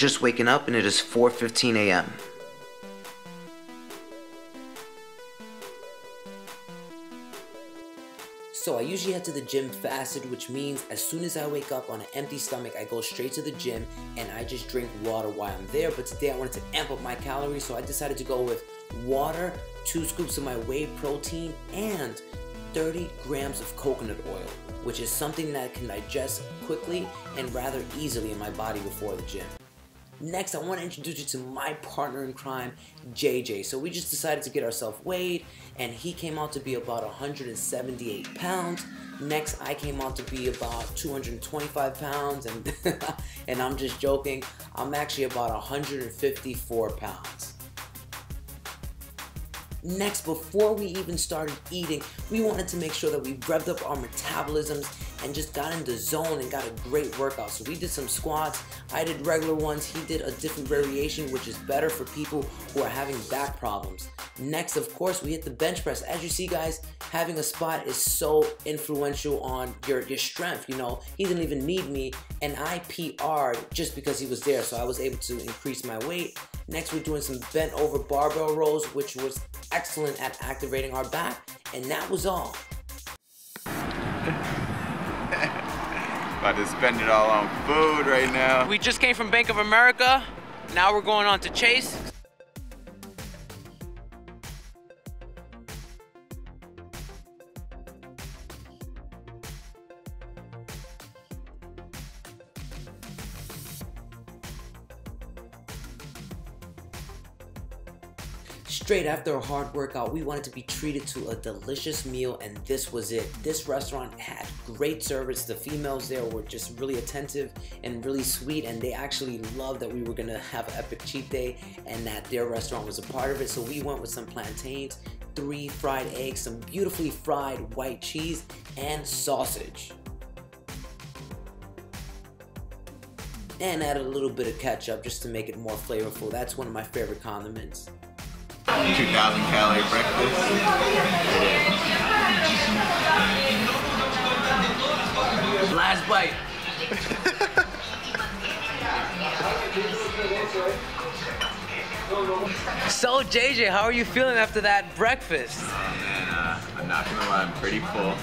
just waking up and it is 4:15 a.m. So I usually head to the gym fasted, which means as soon as I wake up on an empty stomach, I go straight to the gym and I just drink water while I'm there. But today I wanted to amp up my calories, so I decided to go with water, 2 scoops of my whey protein, and 30 grams of coconut oil, which is something that I can digest quickly and rather easily in my body before the gym. Next, I want to introduce you to my partner in crime, JJ. So we just decided to get ourselves weighed, and he came out to be about 178 pounds. Next, I came out to be about 225 pounds, and, and I'm just joking. I'm actually about 154 pounds. Next, before we even started eating, we wanted to make sure that we revved up our metabolisms and just got in the zone and got a great workout. So we did some squats, I did regular ones, he did a different variation, which is better for people who are having back problems. Next, of course, we hit the bench press. As you see, guys, having a spot is so influential on your strength. You know, he didn't even need me, and I PR'd just because he was there, so I was able to increase my weight. Next, we're doing some bent over barbell rows, which was excellent at activating our back, and that was all. About to spend it all on food right now. We just came from Bank of America. Now we're going on to Chase. Straight after a hard workout, we wanted to be treated to a delicious meal, and this was it. This restaurant had great service. The females there were just really attentive and really sweet, and they actually loved that we were gonna have an epic cheat day and that their restaurant was a part of it. So we went with some plantains, 3 fried eggs, some beautifully fried white cheese, and sausage. And added a little bit of ketchup just to make it more flavorful. That's one of my favorite condiments. 2,000 calorie breakfast. Last bite. So JJ, how are you feeling after that breakfast? Oh man, I'm not gonna lie, I'm pretty full,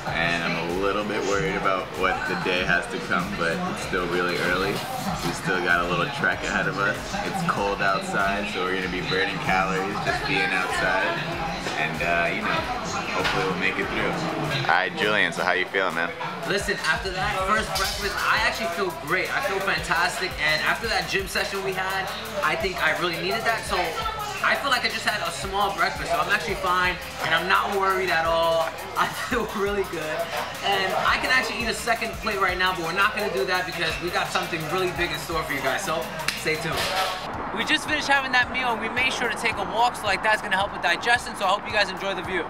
and I'm a little bit worried about what the day has to come, but it's still really early. We still got a little trek ahead of us. It's cold outside, so we're gonna be burning calories just being outside, and you know, hopefully we'll make it through. All right, Julian, so how you feeling, man? Listen, after that first breakfast, I actually feel great. I feel fantastic, and after that gym session we had, I think I really needed that, so I feel like I just had a small breakfast, so I'm actually fine, and I'm not worried at all. I feel really good, and I can actually eat a second plate right now, but we're not gonna do that because we got something really big in store for you guys, so stay tuned. We just finished having that meal, and we made sure to take a walk, so like that's gonna help with digestion, so I hope you guys enjoy the view.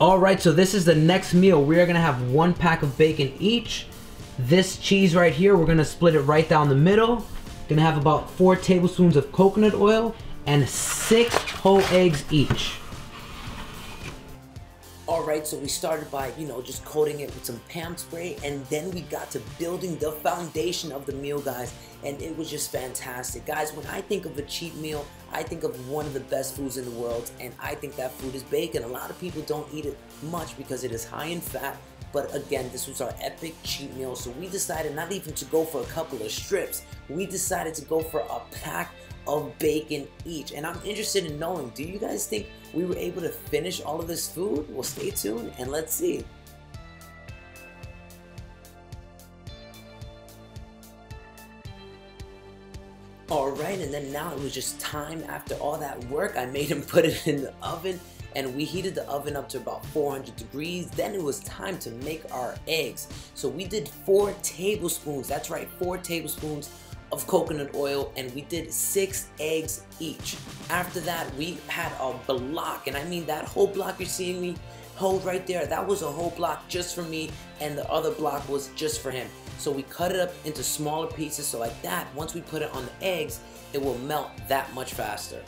Alright, so this is the next meal. We are going to have 1 pack of bacon each. This cheese right here, we're going to split it right down the middle. Going to have about 4 tablespoons of coconut oil and 6 whole eggs each. Alright, so we started by, you know, just coating it with some Pam spray, and then we got to building the foundation of the meal, guys, and it was just fantastic. Guys, when I think of a cheat meal, I think of one of the best foods in the world, and I think that food is bacon. A lot of people don't eat it much because it is high in fat, but again, this was our epic cheat meal, so we decided not even to go for a couple of strips. We decided to go for a pack of bacon each, and I'm interested in knowing, do you guys think we were able to finish all of this food? Well, stay tuned and let's see. Alright, and then now it was just time. After all that work, I made him put it in the oven, and we heated the oven up to about 400 degrees. Then it was time to make our eggs. So we did 4 tablespoons, that's right, 4 tablespoons of coconut oil, and we did 6 eggs each. After that, we had a block, and I mean that whole block you're seeing me hold right there, that was a whole block just for me, and the other block was just for him. So we cut it up into smaller pieces, so like that, once we put it on the eggs, it will melt that much faster.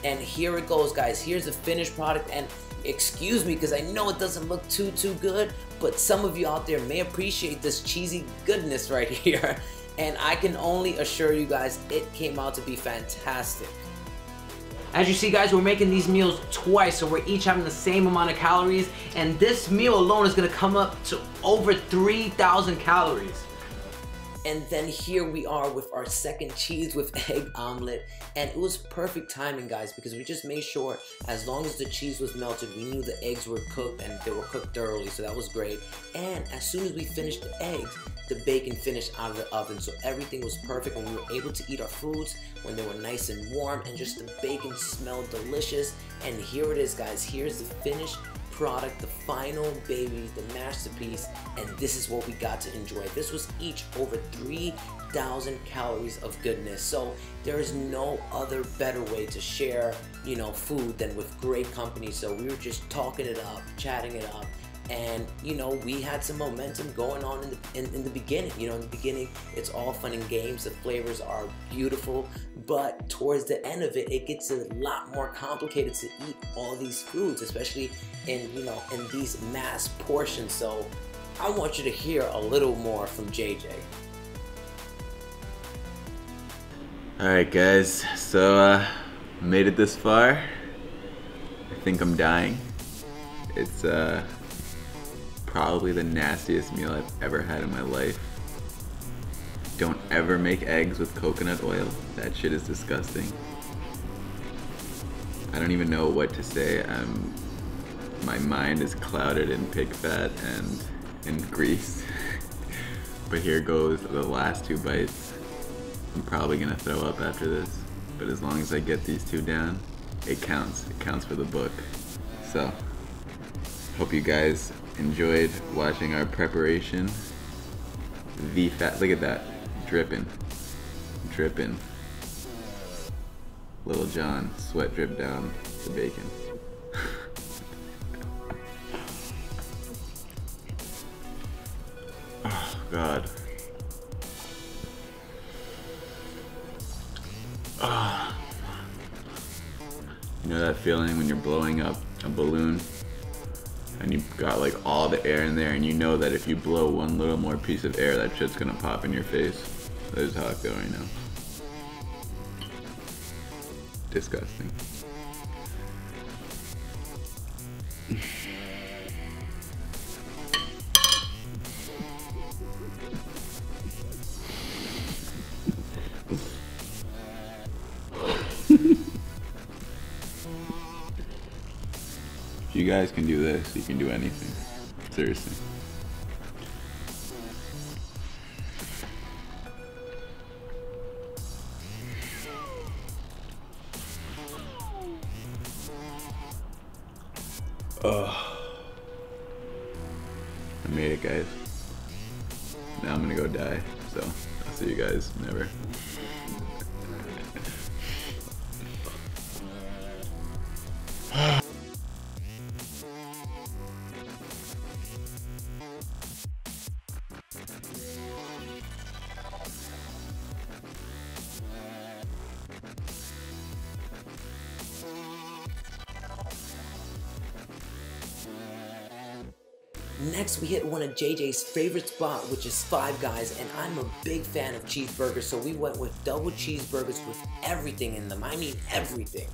And here it goes, guys. Here's the finished product, and excuse me because I know it doesn't look too good, but some of you out there may appreciate this cheesy goodness right here, and I can only assure you guys it came out to be fantastic. As you see, guys, we're making these meals twice, so we're each having the same amount of calories, and this meal alone is gonna come up to over 3,000 calories. And then here we are with our second cheese with egg omelet, and it was perfect timing, guys, because we just made sure as long as the cheese was melted, we knew the eggs were cooked and they were cooked thoroughly, so that was great. And as soon as we finished the eggs, the bacon finished out of the oven, so everything was perfect, and we were able to eat our foods when they were nice and warm, and just the bacon smelled delicious. And here it is, guys. Here's the finished product, the final baby, the masterpiece, and this is what we got to enjoy. This was each over 3,000 calories of goodness, so there is no other better way to share, you know, food than with great company. So we were just talking it up, chatting it up, and you know, we had some momentum going on in the beginning. You know, in the beginning it's all fun and games, the flavors are beautiful, but towards the end of it, it gets a lot more complicated to eat all these foods, especially in, you know, in these mass portions. So I want you to hear a little more from JJ. Alright guys, so made it this far. I think I'm dying. It's probably the nastiest meal I've ever had in my life. Don't ever make eggs with coconut oil. That shit is disgusting. I don't even know what to say. My mind is clouded in pig fat and in grease. But here goes the last 2 bites. I'm probably gonna throw up after this, but as long as I get these 2 down, it counts. It counts for the book. So, hope you guys enjoyed watching our preparation. The fat, look at that, dripping, dripping. Little John, sweat drip down the bacon. Oh God. Oh. You know that feeling when you're blowing up a balloon and you've got like all the air in there, and you know that if you blow one little more piece of air, that shit's gonna pop in your face? That is how I feel right now. Disgusting. If you guys can do this, you can do anything. Seriously. Oh. I made it, guys. Now I'm gonna go die, so I'll see you guys never. Next, we hit one of JJ's favorite spot, which is Five Guys, and I'm a big fan of cheeseburgers, so we went with double cheeseburgers with everything in them. I mean everything.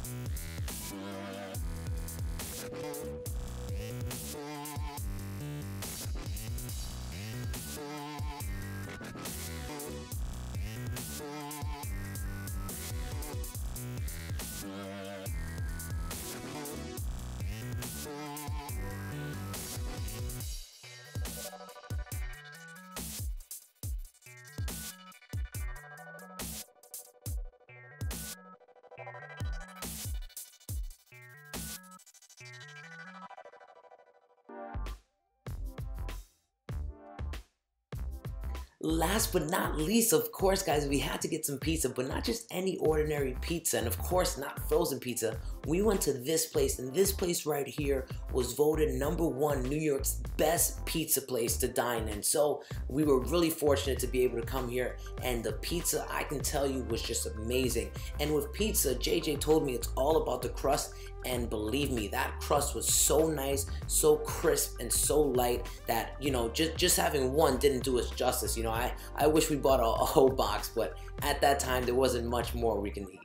Last but not least, of course, guys, we had to get some pizza, but not just any ordinary pizza, and of course not frozen pizza. We went to this place, and this place right here was voted #1 New York's best pizza place to dine in. So we were really fortunate to be able to come here, and the pizza, I can tell you, was just amazing. And with pizza, JJ told me it's all about the crust, and believe me, that crust was so nice, so crisp, and so light that, you know, just having one didn't do us justice. You know, I wish we bought a whole box, but at that time there wasn't much more we can eat.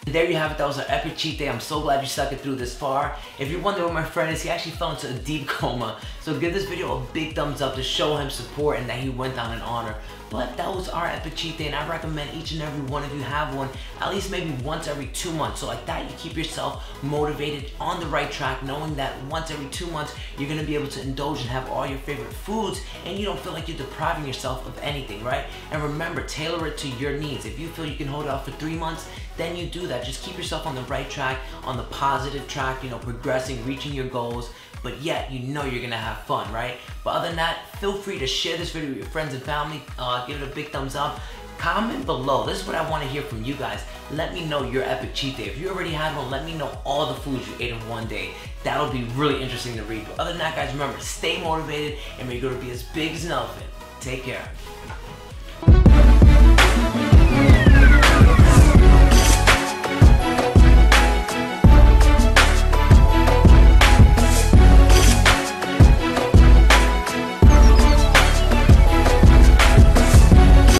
There you have it, that was our epic cheat day. I'm so glad you stuck it through this far. If you're wondering where my friend is, he actually fell into a deep coma. So give this video a big thumbs up to show him support and that he went down in honor. But that was our epic cheat day, and I recommend each and every one of you have one at least maybe once every 2 months. So like that, you keep yourself motivated, on the right track, knowing that once every 2 months, you're gonna be able to indulge and have all your favorite foods, and you don't feel like you're depriving yourself of anything, right? And remember, tailor it to your needs. If you feel you can hold it off for 3 months, then you do that. Just keep yourself on the right track, on the positive track, you know, progressing, reaching your goals, but yet you know you're gonna have fun, right? But other than that, feel free to share this video with your friends and family, give it a big thumbs up, comment below. This is what I wanna hear from you guys. Let me know your epic cheat day. If you already had one, let me know all the foods you ate in one day. That'll be really interesting to read. But other than that, guys, remember, stay motivated and may your goal to be as big as an elephant. Take care.